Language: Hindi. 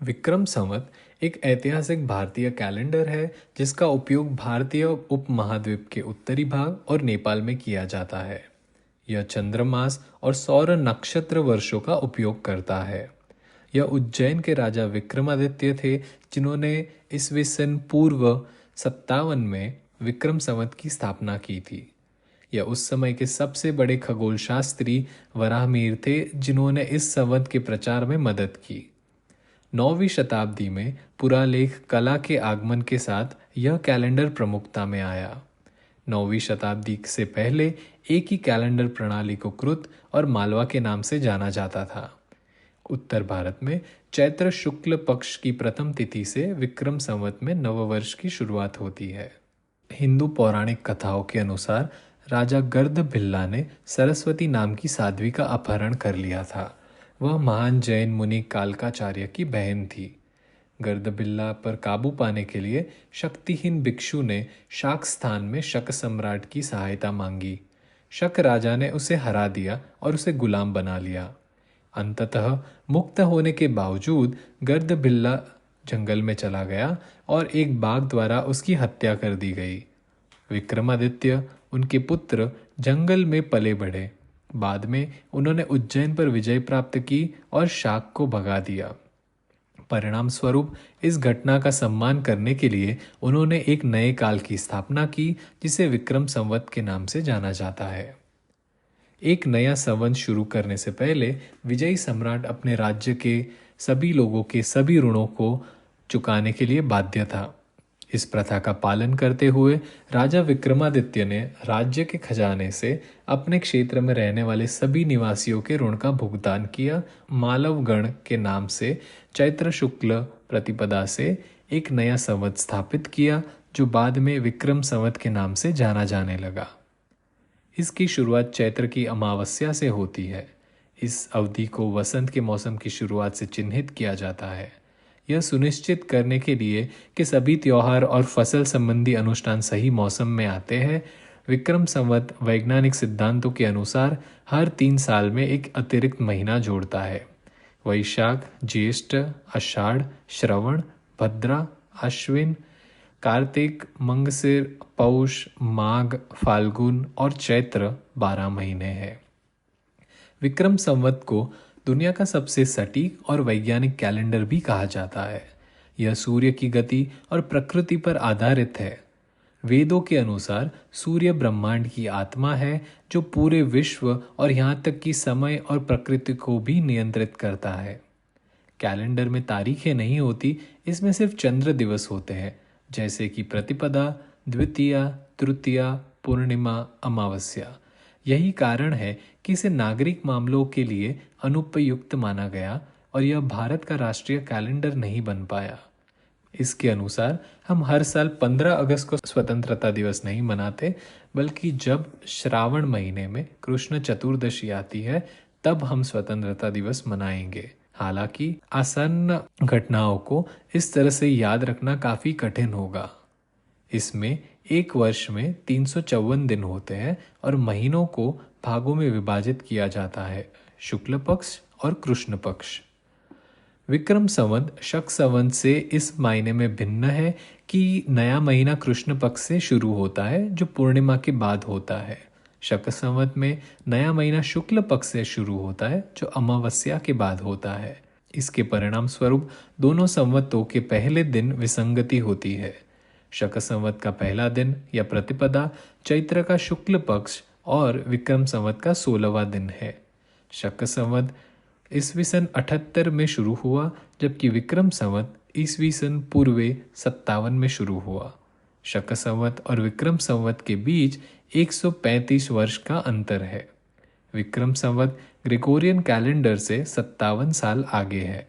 विक्रम संवत एक ऐतिहासिक भारतीय कैलेंडर है जिसका उपयोग भारतीय उपमहाद्वीप के उत्तरी भाग और नेपाल में किया जाता है। यह चंद्रमास और सौर नक्षत्र वर्षों का उपयोग करता है। यह उज्जैन के राजा विक्रमादित्य थे जिन्होंने ईस्वी सन पूर्व 57 में विक्रम संवत की स्थापना की थी। यह उस समय के सबसे बड़े खगोल शास्त्री वराहमिहिर थे जिन्होंने इस संवत के प्रचार में मदद की। 9वीं शताब्दी में पुरालेख कला के आगमन के साथ यह कैलेंडर प्रमुखता में आया। 9वीं शताब्दी से पहले एक ही कैलेंडर प्रणाली को कृत और मालवा के नाम से जाना जाता था। उत्तर भारत में चैत्र शुक्ल पक्ष की प्रथम तिथि से विक्रम संवत में नववर्ष की शुरुआत होती है। हिंदू पौराणिक कथाओं के अनुसार राजा गर्दभिल्ला ने सरस्वती नाम की साध्वी का अपहरण कर लिया था। वह महान जैन मुनि कालकाचार्य की बहन थी। गर्दभिल्ला पर काबू पाने के लिए शक्तिहीन भिक्षु ने शाक स्थान में शक सम्राट की सहायता मांगी। शक राजा ने उसे हरा दिया और उसे गुलाम बना लिया। अंततः मुक्त होने के बावजूद गर्दभिल्ला जंगल में चला गया और एक बाघ द्वारा उसकी हत्या कर दी गई। विक्रमादित्य उनके पुत्र जंगल में पले बढ़े। बाद में उन्होंने उज्जैन पर विजय प्राप्त की और शाक को भगा दिया। परिणाम स्वरूप इस घटना का सम्मान करने के लिए उन्होंने एक नए काल की स्थापना की जिसे विक्रम संवत के नाम से जाना जाता है। एक नया संवत शुरू करने से पहले विजयी सम्राट अपने राज्य के सभी लोगों के सभी ऋणों को चुकाने के लिए बाध्य था। इस प्रथा का पालन करते हुए राजा विक्रमादित्य ने राज्य के खजाने से अपने क्षेत्र में रहने वाले सभी निवासियों के ऋण का भुगतान किया। मालवगण के नाम से चैत्र शुक्ल प्रतिपदा से एक नया संवत स्थापित किया जो बाद में विक्रम संवत के नाम से जाना जाने लगा। इसकी शुरुआत चैत्र की अमावस्या से होती है। इस अवधि को वसंत के मौसम की शुरुआत से चिन्हित किया जाता है। यह सुनिश्चित करने के लिए कि सभी त्योहार और फसल संबंधी अनुष्ठान सही मौसम में आते हैं, विक्रम संवत वैज्ञानिक सिद्धांतों के अनुसार हर 3 साल में एक अतिरिक्त महीना जोड़ता है। वैशाख, ज्येष्ठ, आषाढ़, श्रवण, भद्रा, अश्विन, कार्तिक, मंगसिर, पौष, माघ, फाल्गुन और चैत्र 12 महीने हैं। विक्रम संवत को दुनिया का सबसे सटीक और वैज्ञानिक कैलेंडर भी कहा जाता है। यह सूर्य की गति और प्रकृति पर आधारित है। वेदों के अनुसार सूर्य ब्रह्मांड की आत्मा है जो पूरे विश्व और यहाँ तक कि समय और प्रकृति को भी नियंत्रित करता है। कैलेंडर में तारीखें नहीं होती, इसमें सिर्फ चंद्र दिवस होते हैं, जैसे कि प्रतिपदा, द्वितीया, तृतीया, पूर्णिमा, अमावस्या। यही कारण है कि इसे नागरिक मामलों के लिए अनुपयुक्त माना गया और यह भारत का राष्ट्रीय कैलेंडर नहीं बन पाया। इसके अनुसार हम हर साल 15 अगस्त को स्वतंत्रता दिवस नहीं मनाते, बल्कि जब श्रावण महीने में कृष्ण चतुर्दशी आती है तब हम स्वतंत्रता दिवस मनाएंगे। हालांकि आसन्न घटनाओं को इस तरह से याद रखना काफी कठिन होगा। इसमें एक वर्ष में 354 दिन होते हैं और महीनों को भागों में विभाजित किया जाता है, शुक्ल पक्ष और कृष्ण पक्ष। विक्रम संवत शक संवत से इस मायने में भिन्न है कि नया महीना कृष्ण पक्ष से शुरू होता है जो पूर्णिमा के बाद होता है। शक संवत में नया महीना शुक्ल पक्ष से शुरू होता है जो अमावस्या के बाद होता है। इसके परिणाम स्वरूप दोनों संवतों के पहले दिन विसंगति होती है। शक संवत का पहला दिन या प्रतिपदा चैत्र का शुक्ल पक्ष और विक्रम संवत का 16वां दिन है। शक संवत ईस्वी सन 78 में शुरू हुआ जबकि विक्रम संवत ईस्वी सन पूर्वे 57 में शुरू हुआ। शक संवत और विक्रम संवत के बीच 135 वर्ष का अंतर है। विक्रम संवत ग्रेगोरियन कैलेंडर से 57 साल आगे है।